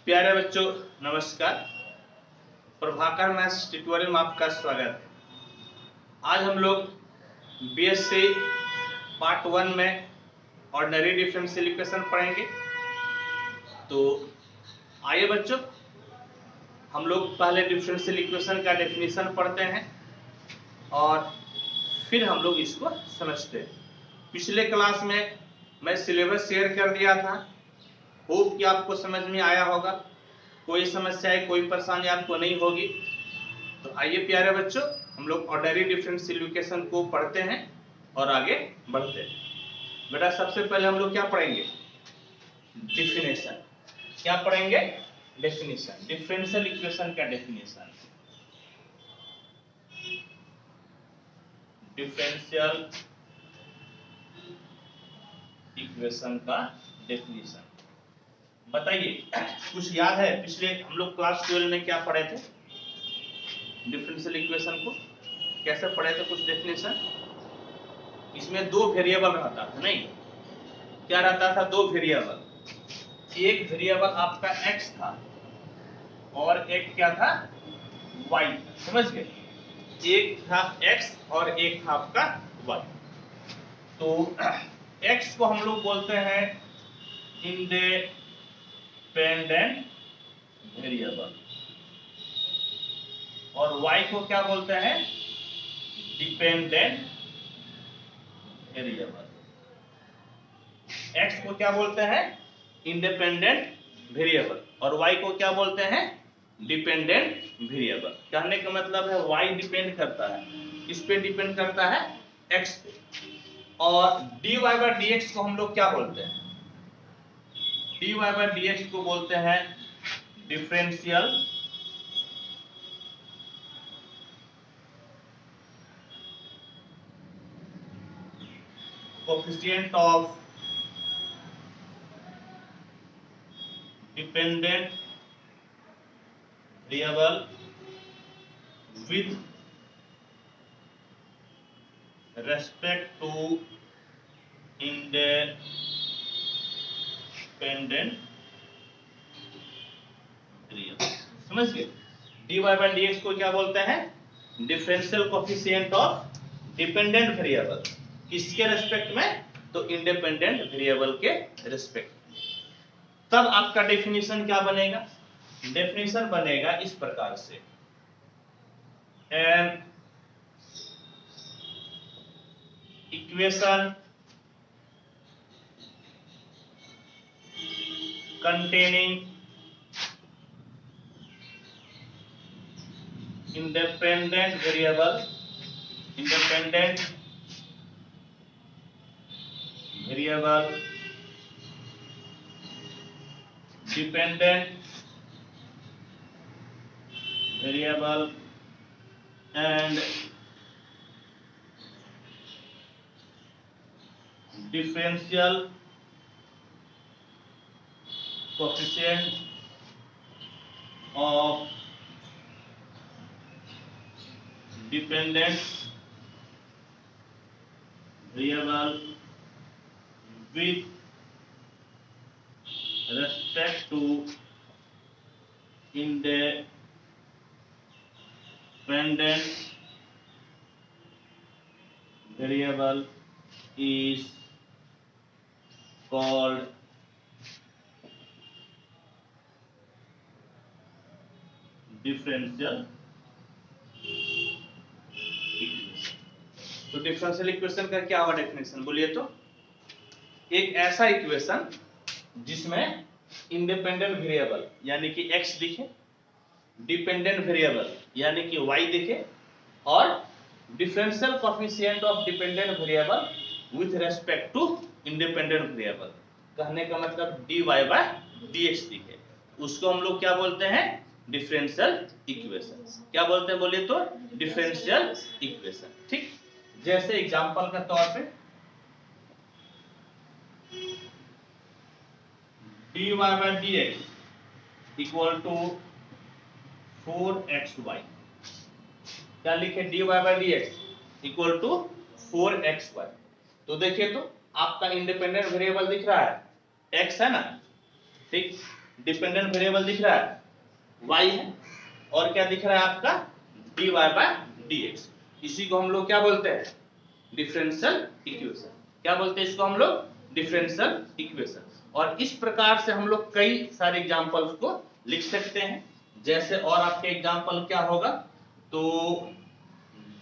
प्यारे बच्चों नमस्कार। प्रभाकर मैथ्स ट्यूटोरियल में आपका स्वागत है। आज हम लोग बीएससी पार्ट 1 में ऑर्डिनरी डिफरेंशियल इक्वेशन पढ़ेंगे। तो आइए बच्चों, हम लोग पहले डिफरेंशियल इक्वेशन का डेफिनेशन पढ़ते हैं और फिर हम लोग इसको समझते हैं। पिछले क्लास में मैं सिलेबस शेयर कर दिया था, होप कि आपको समझ में आया होगा। कोई समस्या है, कोई परेशानी आपको नहीं होगी। तो आइए प्यारे बच्चों, हम लोग ऑर्डिनरी डिफरेंशियल इक्वेशन को पढ़ते हैं और आगे बढ़ते हैं। बेटा सबसे पहले हम लोग क्या पढ़ेंगे? डेफिनेशन। क्या पढ़ेंगे? डेफिनेशन, डिफरेंशियल इक्वेशन का डेफिनेशन। डिफरेंशियल इक्वेशन का डेफिनेशन बताइए, कुछ याद है? पिछले हम लोग क्लास 12 में क्या पढ़े थे? डिफरेंशियल इक्वेशन को कैसे पढ़े थे? कुछ डेफिनेशन। इसमें दो वेरिएबल रहता था, नहीं क्या रहता था? दो वेरिएबल। एक वेरिएबल आपका x था और एक क्या था? y। समझ गए? एक था x और एक था आपका y। तो x को हम लोग बोलते हैं इंडिपेंडेंट वेरिएबल और y को क्या बोलते हैं? Dependent variable. x को क्या बोलते हैं? इंडिपेंडेंट वेरिएबल और y को क्या बोलते हैं? Dependent variable. कहने का मतलब है y डिपेंड करता है, किस पे डिपेंड करता है? x पे। और dy बाय dx को हम लोग क्या बोलते हैं? dy बाय dx को बोलते हैं differential coefficient of dependent variable with respect to independent variable. समझ गए? dy बाय dx को क्या बोलते हैं? Differential coefficient of dependent variable. किसके रेस्पेक्ट में? तो इंडिपेंडेंट वेरिएबल के रेस्पेक्ट में। तब आपका डेफिनेशन क्या बनेगा? डेफिनेशन बनेगा इस प्रकार से, an equation containing independent variable dependent variable and differential coefficient of dependent variable with respect to independent variable is called differential equation. तो डिफरेंशियल इक्वेशन का क्या हुआ डेफिनेशन? बोलिए तो। एक ऐसा इक्वेशन जिसमें इंडिपेंडेंट वेरिएबल यानी कि x दिखे, डिपेंडेंट वेरिएबल यानी कि y दिखे और differential coefficient of dependent variable with respect to independent variable. कहने का मतलब dy बाय dx दिखे, उसको हम लोग क्या बोलते हैं? Differential equation. क्या बोलते हैं? बोलिए तो। Differential equation. ठीक, जैसे एग्जांपल के तौर पे dy by dx equal to 4xy। क्या लिखे? dy by dx equal to 4xy। तो देखिए तो आपका इंडिपेंडेंट वेरिएबल दिख रहा है, x है ना? ठीक, डिपेंडेंट वेरिएबल दिख रहा है y है, और क्या दिख रहा है आपका dy बाय dx। इसी को हम लोग क्या बोलते हैं, डिफरेंशियल इक्वेशन। क्या बोलते हैं इसको हम लोग, डिफरेंशियल इक्वेशन। और इस प्रकार से हम लोग कई सारे एग्जांपल्स को लिख सकते हैं। जैसे और आपके एग्जांपल क्या होगा, तो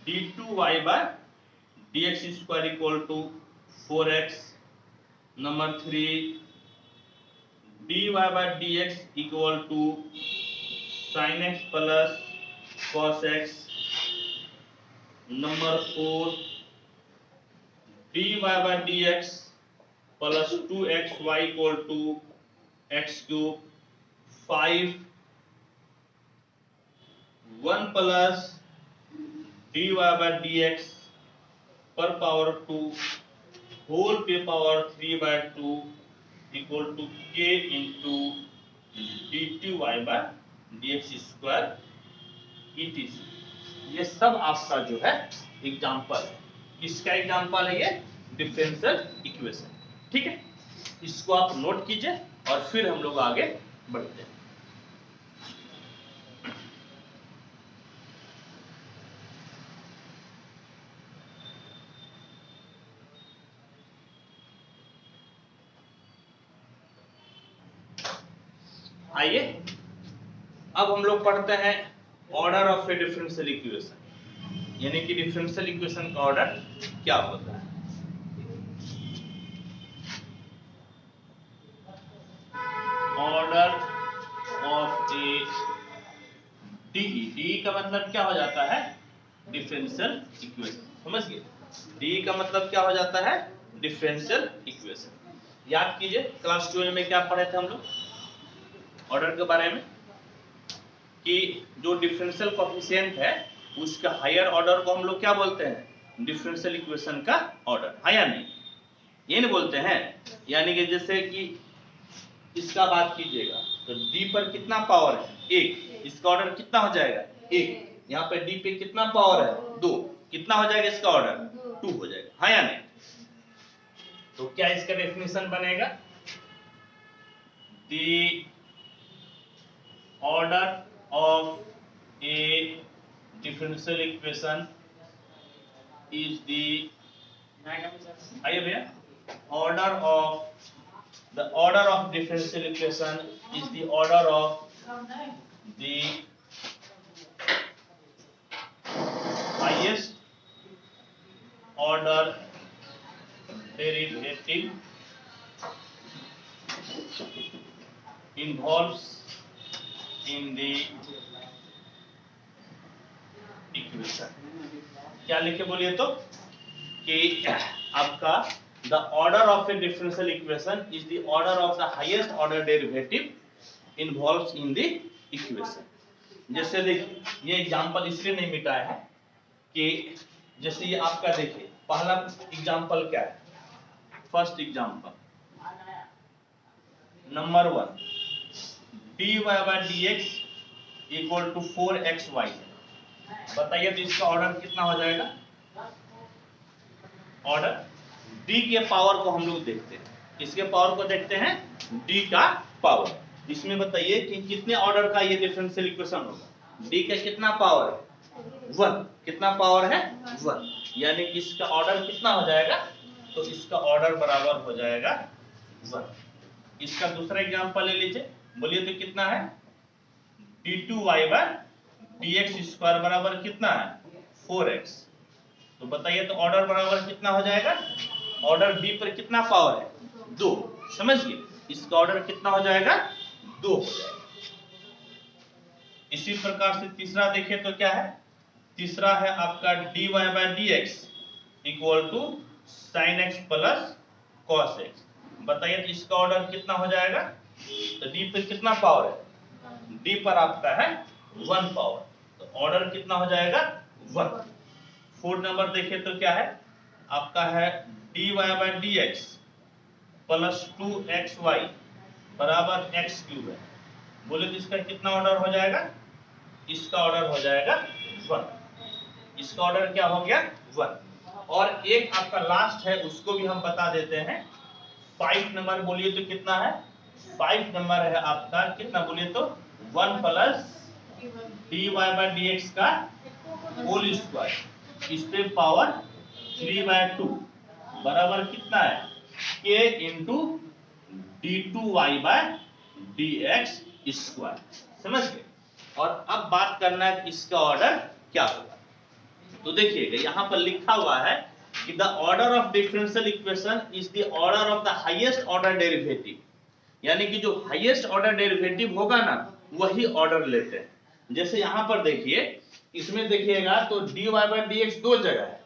d2y by dx square equal to 4x। Number 3 dy by dx equal to sin x plus cos x। Number 4 dy by dx plus 2xy equal to x cube. 5 1 plus dy by dx पर power 2 whole पे power 3/2 equal to k into dy by dx square etc। ये सब आपका जो है example है। किसका example है ये, डिफरेंशियल इक्वेशन। ठीक है, इसको आप नोट कीजिए और फिर हम लोग आगे बढ़ते हैं। आइए अब हम लोग पढ़ते हैं order of A differential equation, यानी कि डिफरेंशियल इक्वेशन का ऑर्डर क्या होता है। ऑर्डर ऑफ ए डी का मतलब क्या हो जाता है, डिफरेंशियल इक्वेशन। समझ गए, डी का मतलब क्या हो जाता है, डिफरेंशियल इक्वेशन। याद कीजिए क्लास 12 में क्या पढ़े थे हम लोग ऑर्डर के बारे में, कि जो डिफरेंशियल कोएफिशिएंट है उसका हायर ऑर्डर को हम लोग क्या बोलते हैं, डिफरेंशियल इक्वेशन का ऑर्डर, है या नहीं, ये नहीं बोलते हैं। यानी कि जैसे कि इसका बात कीजिएगा तो डी पर कितना पावर है, 1, इसका ऑर्डर कितना हो जाएगा, 1। यहाँ पे डी पे कितना पावर है, 2, कितना हो जाएगा इसका ऑर्डर, 2 हो जाएगा, है या नहीं। तो क्या इसका डेफिनेशन बनेगा, the order of a differential equation is the, आइए भैया, the order of differential equation is the order of the highest order derivative involves in the equation. क्या लिखे बोलिए तो, कि आपका the order of A differential equation is the order of the highest order derivative involves in the equation. जैसे देखिए ये example इसलिए नहीं मिटाया है कि जैसे ये आपका देखिए पहला एग्जांपल क्या है, first example number 1 dy by dx equal to 4xy। बताइए तो इसका ऑर्डर कितना हो जाएगा, ऑर्डर d के पावर को हम लोग देखते हैं, किसके पावर को देखते हैं, d का पावर। इसमें बताइए कि कितने ऑर्डर का ये डिफरेंशियल इक्वेशन होगा, d का कितना पावर है, 1। कितना पावर है, 1, यानी कि इसका ऑर्डर कितना हो जाएगा, तो इसका ऑर्डर बराबर हो जाएगा 1। इसका दूसरा एग्जांपल ले लीजिए, बोलिए तो कितना है, d2y बाय dx स्क्वायर बराबर कितना है, 4x। तो बताइए तो ऑर्डर बराबर कितना हो जाएगा, ऑर्डर b पर कितना पावर है, 2। समझ गए, इसका ऑर्डर कितना हो जाएगा, 2 हो जाएगा। इसी प्रकार से तीसरा देखिए तो क्या है, तीसरा है आपका dy by dx equal to sin x plus cos x। बताइए तो इसका ऑर्डर कितना हो जाएगा, तो d पर कितना पावर है, d पर आपका है 1 पावर, तो ऑर्डर कितना हो जाएगा, 1। 4 नंबर देखिए तो क्या है, आपका है dy by dx plus 2xy बराबर x क्यूब है। बोले तो इसका कितना ऑर्डर हो जाएगा, इसका ऑर्डर हो जाएगा 1। इसका ऑर्डर क्या हो गया, 1। और एक आपका लास्ट है उसको भी हम बता देते हैं, 5 नंबर बोलिए तो कितना है, 5 नंबर है आपका, कितना बोलिए तो 1 प्लस dy बाय dx का होल स्क्वायर, इस पे पावर 3/2 बराबर कितना है k into d2y by dx square. समझ गए। और अब बात करना है कि इसका ऑर्डर क्या होगा। तो देखिएगा यहाँ पर लिखा हुआ है कि the order of differential equation is the order of the highest order derivative, यानी कि जो हाईएस्ट ऑर्डर डेरिवेटिव होगा ना वही ऑर्डर लेते हैं। जैसे यहाँ पर देखिए, इसमें देखिएगा तो dy बाय dx दो जगह है,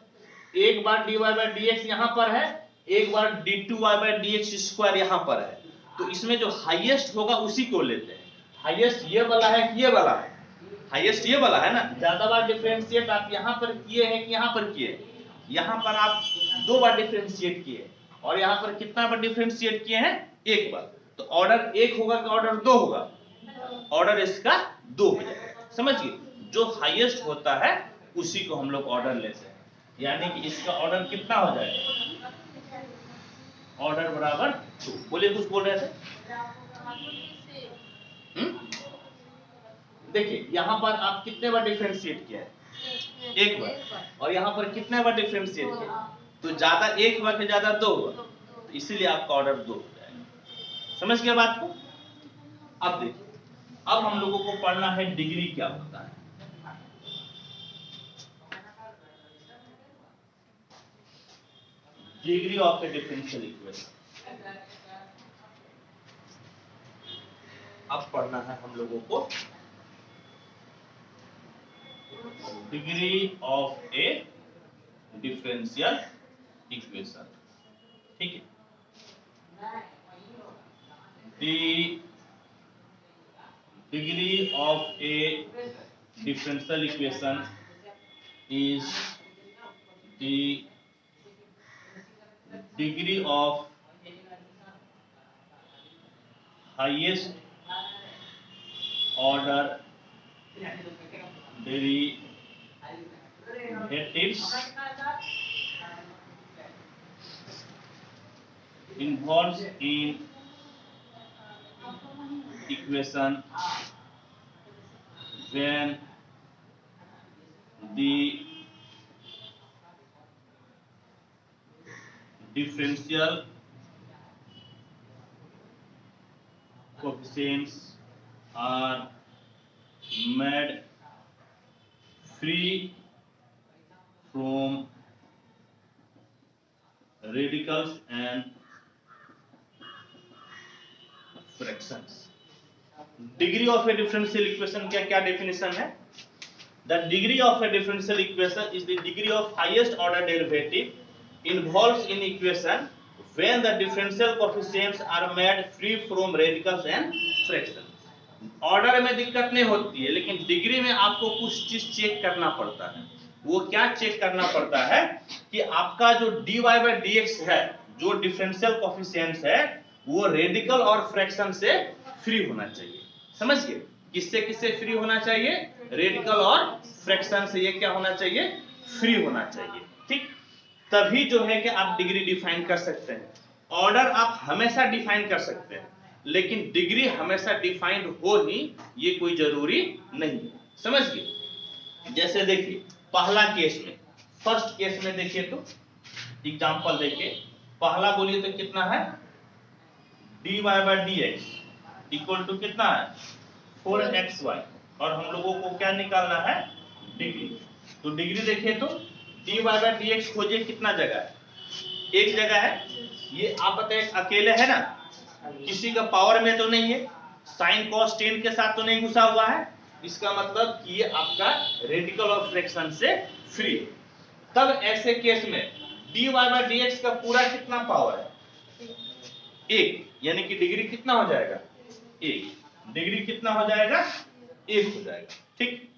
एक बार dy बाय dx यहाँ पर है, एक बार d2y बाय dx स्क्वायर यहाँ पर है। तो इसमें जो हाईएस्ट होगा उसी को लेते हैं। हाईएस्ट ये वाला है कि ये वाला है? हाईएस्ट ये वाला है ना। ज्यादा बार डिफरेंशिएट आप यहाँ पर किए हैं कि यहाँ पर किए? यहाँ पर आप 2 बार डिफरेंशिएट किए, और यहाँ पर कितना बार डिफरेंशिएट किए हैं? 1 बार। तो ऑर्डर 1 होगा कि ऑर्डर 2 होगा? ऑर्डर इसका 2 हो जाएगा। समझिए, जो हाईएस्ट होता है उसी को हम लोग ऑर्डर लेते हैं, यानी कि इसका ऑर्डर कितना हो जाएगा? ऑर्डर बराबर 2। बोलिए, कुछ बोल रहे थे? देखिए यहाँ पर आप कितने बार डिफरेंशिएट किया है? 1 बार। और यहाँ पर कितने बार डिफरेंशिएट किया? तो ज्यादा 1 हुआ कि ज्यादा 2 हुआ? तो इसीलिए आपका ऑर्डर 2 हो जाएगा। समझ गया बात को? अब देखिए, अब हम लोगों को पढ़ना है डिग्री क्या होता है। Degree of A differential equation अब पढ़ना है हम लोगों को। Degree of A differential equation, ठीक है। The degree of A differential equation is the degree of highest order derivatives involves in equation when the differential coefficients are made free from radicals and fractions। Degree of A differential equation क्या क्या definition है? The degree of A differential equation is the degree of highest order derivative involves in equation when the differential coefficients are made free from radicals and fractions। Order में दिक्कत नहीं होती है, लेकिन degree में आपको कुछ चीज चेक करना पड़ता है। वो क्या चेक करना पड़ता है कि आपका जो dy बाय dx है, जो डिफरेंशियल कोएफिशिएंट्स है, वो रेडिकल और फ्रैक्शन से फ्री होना चाहिए। समझ गए? किससे किससे फ्री होना चाहिए? रेडिकल और फ्रैक्शन से ये क्या होना चाहिए? फ्री होना चाहिए। ठीक, तभी जो है कि आप डिग्री डिफाइन कर सकते हैं। ऑर्डर आप हमेशा डिफाइन कर सकते हैं, लेकिन डिग्री हमेशा डिफाइंड हो ही ये कोई जरूरी नहीं। समझ गए? जैसे देखिए पहला केस में, फर्स्ट केस में देखिए तो एग्जांपल देखिए, पहला बोलिए तो कितना है? dy by dx equal to कितना है? 4xy, और हम लोगों को क्या निकालना है? डिग्री। तो डिग्री देखिए तो dy बाय dx खोजिए, कितना जगह है? एक जगह है। ये आप बताइए अकेले है ना, किसी का पावर में तो नहीं है, साइन कॉस टेन के साथ तो नहीं घुसा हुआ है। इसका मतलब कि ये आपका रेडिकल और फ्रैक्शन से फ्री है। तब ऐसे केस में dy बाय dx का पूरा कितना पावर है? 1, यानी कि डिग्री कितना हो जाएगा? 1। डिग्री कितना हो जाएगा? 1 हो जाएगा। ठीक,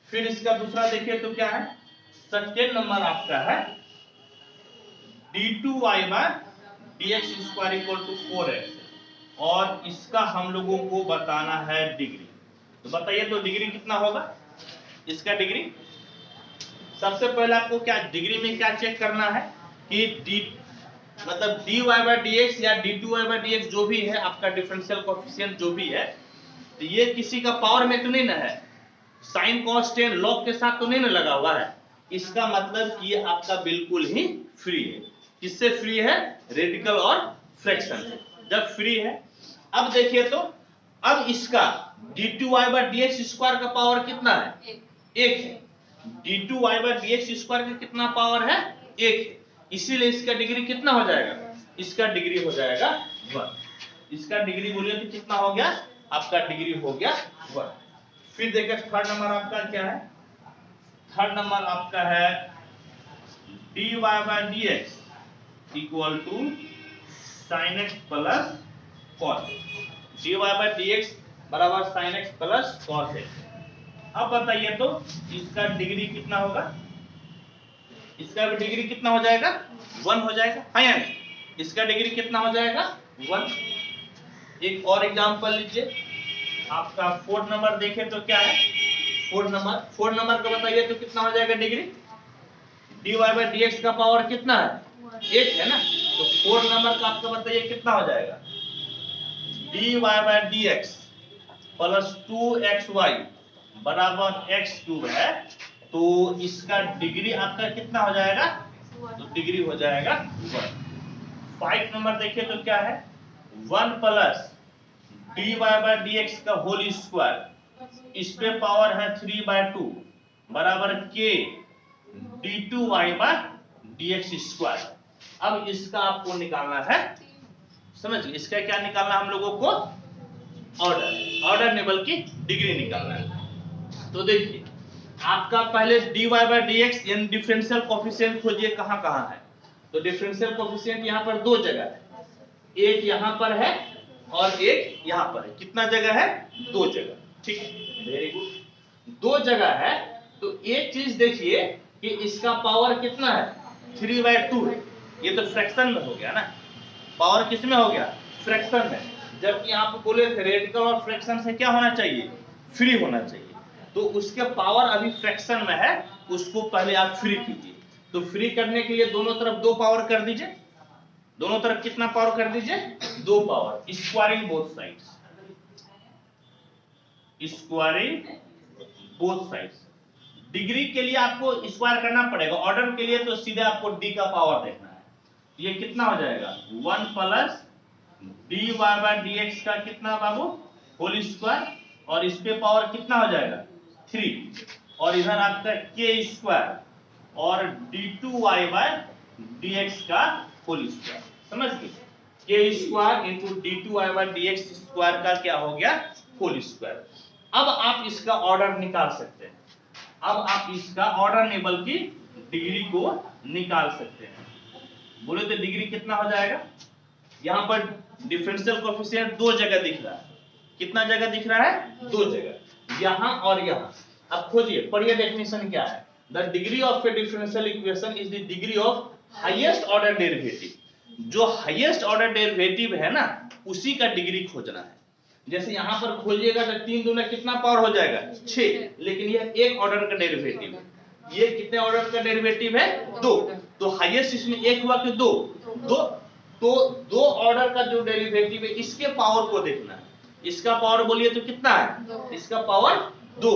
फिर इसका दूसरा देखिए तो क्या है? सेकंड नंबर आपका है d2y by dx square equal to 4x, और इसका हम लोगों को बताना है डिग्री। तो बताइए तो डिग्री कितना होगा इसका? डिग्री सबसे पहले आपको क्या डिग्री में क्या चेक करना है कि मतलब dy बाय dx या d2y बाय dx जो भी है आपका डिफरेंशियल कोएफिशिएंट जो भी है, तो ये किसी का पावर में तो नहीं ना है, साइन कॉस टेन लॉग के साथ तो नहीं ना लगा हुआ है। इसका मतलब कि ये आपका बिल्कुल ही फ्री है। किससे फ्री है? रेडिकल और फ्रैक्शन से। जब फ्री है, अब देखिए तो अब इसका d2y बाय dx स्क्वायर का पावर कितना है? 1 है। d2y बाय dx स्क्वायर का कितना पावर है? 1 है। इसीलिए इसका डिग्री कितना हो जाएगा? इसका डिग्री हो जाएगा 1। इसका डिग्री बोलिए तो कितना हो गया? आपका डिग्री हो गया 1। फिर देखिए थर्ड नंबर आपका क्या है? थर्ड नंबर आपका है dy by dx equal to sin x plus cos x। dy by dx बराबर sin x plus cos x। अब बताइए तो इसका डिग्री कितना होगा? इसका डिग्री कितना हो जाएगा? 1 हो जाएगा, हाँ या नहीं? इसका डिग्री कितना हो जाएगा? 1। एक और एग्जांपल लीजिए, आपका फोर्थ नंबर देखें तो क्या है? फोर्थ नंबर का बताइए तो कितना हो जाएगा डिग्री? dy बाय dx का पावर कितना है? 1 है ना, तो फोर्थ नंबर का आपका बताइए कितना हो जाएगा? dy by dx plus 2xy बराबर x क्यूब है, तो इसका डिग्री आपका कितना हो जाएगा? तो डिग्री हो जाएगा 1। 5 नंबर देखिए तो क्या है? 1 प्लस dy बाय dx का होल स्क्वायर, इस पे पावर है 3/2 बराबर k d2y by dx square. अब इसका आपको निकालना है, समझ गए? इसका क्या निकालना हम लोगों को? ऑर्डर नहीं बल्कि डिग्री निकालना है। तो देखिए आपका पहले dy बाय dx यानी डिफरेंशियल कोएफिशिएंट खोजिए कहां कहां है। तो डिफरेंशियल कोएफिशिएंट यहां पर दो जगह है, एक यहां पर है और एक यहां पर है। कितना जगह है? दो जगह, ठीक है, वेरी गुड। दो जगह है तो एक चीज देखिए कि इसका पावर कितना है? 3/2 है। ये तो फ्रैक्शन में हो गया ना, पावर किस में हो गया? फ्रैक्शन में। जबकि आप बोले थे रेडिकल और फ्रैक्शन से क्या होना चाहिए? फ्री होना चाहिए। तो उसके पावर अभी फ्रैक्शन में है, उसको पहले आप फ्री कीजिए। तो फ्री करने के लिए दोनों तरफ 2 पावर कर दीजिए। दोनों तरफ कितना पावर कर दीजिए? 2 power, squaring both sides, squaring both sides. Degree के लिए आपको स्क्वायर करना पड़ेगा, ऑर्डर के लिए तो सीधे आपको डी का पावर देखना है। ये कितना हो जाएगा? 1 प्लस dy बाय dx का कितना बाबू? होल स्क्वायर, और इस पे पावर कितना हो जाएगा? 3, और इधर आपका k स्क्वायर और d2y बाय dx का होल स्क्वायर। समझ गए? k square into d2y by dx square का क्या हो गया? Whole square. अब आप इसका ऑर्डर निकाल सकते हैं। अब आप इसका ऑर्डर नहीं बल्कि डिग्री को निकाल सकते हैं। बोले तो डिग्री कितना हो जाएगा? यहां पर डिफरेंशियल कोएफिशिएंट दो जगह दिख रहा है। कितना जगह दिख रहा है? दो जगह, यहां और यहां। अब खोजिए, पढ़िए डेफिनेशन क्या है? The degree of A differential equation is the degree of highest order derivative. जो हाईएस्ट ऑर्डर डेरिवेटिव है ना, उसी का डिग्री खोजना है। जैसे यहां पर खोजिएगा तो 3 दूना कितना पावर हो जाएगा? 6, लेकिन यह एक ऑर्डर का डेरिवेटिव है। ये कितने ऑर्डर का डेरिवेटिव है? 2। तो हाईएस्ट इसमें एक हुआ कि 2? 2। तो 2 ऑर्डर का जो डेरिवेटिव है इसके पावर को देखना है। इसका पावर बोलिए तो कितना है? इसका पावर 2,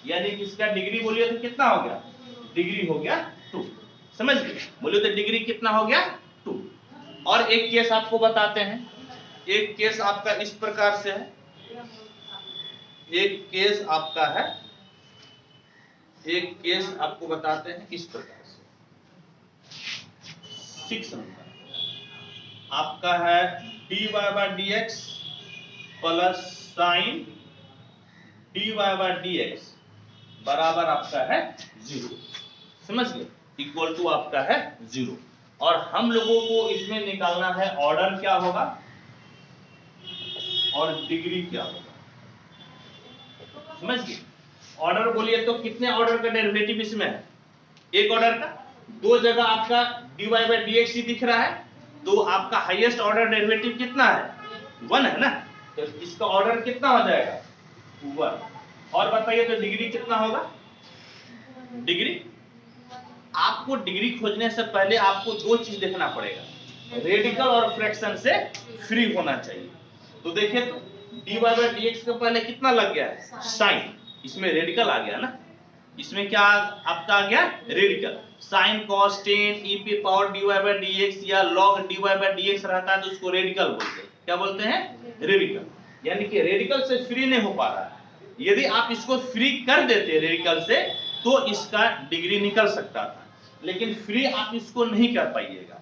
यानी कि इसका डिग्री बोलिए तो कितना हो गया? डिग्री हो गया 2। समझ गए? बोलिए तो डिग्री कितना हो गया? 2। और एक केस आपको बताते हैं। एक केस आपका इस प्रकार से है, एक केस आपका है, एक केस आपको बताते हैं इस प्रकार से। 6 नंबर आपका है dy by dx plus sine dy by dx बराबर आपका है 0। समझ गए? इक्वल टू आपका है 0। और हम लोगों को इसमें निकालना है ऑर्डर क्या होगा और डिग्री क्या होगा। समझ गए? ऑर्डर बोलिए तो कितने ऑर्डर का डेरिवेटिव इसमें है? एक ऑर्डर का। दो जगह आपका dy बाय dx ही दिख रहा है, तो आपका हाईएस्ट ऑर्डर डेरिवेटिव कितना है? 1 है ना, तो इसका ऑर्डर कितना हो जाएगा? 1। और बताइए तो डिग्री कितना होगा? डिग्री, आपको डिग्री खोजने से पहले आपको दो चीज देखना पड़ेगा। रेडिकल और फ्रैक्शन से फ्री होना चाहिए। तो देखिए तो dy बाई dx के पहले कितना लग गया है साइन, इसमें रेडिकल आ गया ना, इसमें क्या आपका आ गया radical, sine cos tan e पे पावर dy बाई dx या log dy बाई dx रहता है तो उसको रेडिकल बोलते हैं। क्या बोलते हैं रेडिकल, यानी कि रेडिकल से फ्री नहीं हो पा रहा है। यदि आप इसको फ्री कर देते रेडिकल से तो इसका डिग्री निकल सकता था, लेकिन फ्री आप इसको नहीं कर पाइएगा।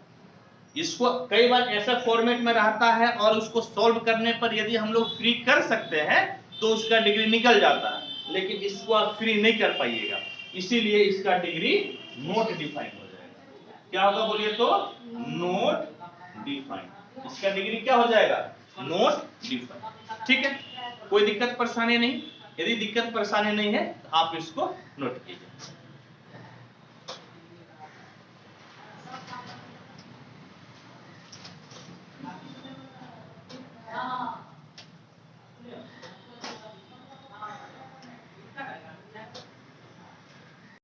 इसको कई बार ऐसा फॉर्मेट में रहता है और उसको सॉल्व करने पर यदि हम लोग फ्री कर सकते हैं तो उसका डिग्री निकल जाता है, लेकिन इसको आप फ्री नहीं कर पाइएगा, इसीलिए इसका डिग्री नॉट डिफाइंड हो जाएगा। क्या होगा बोलिए तो नॉट डिफाइंड, इसका डिग्री क्या हो जाएगा नॉट डिफाइंड। ठीक है, कोई दिक्कत परेशानी नहीं, यदि दिक्कत परेशानी नहीं है तो आप इसको नोट कीजिए।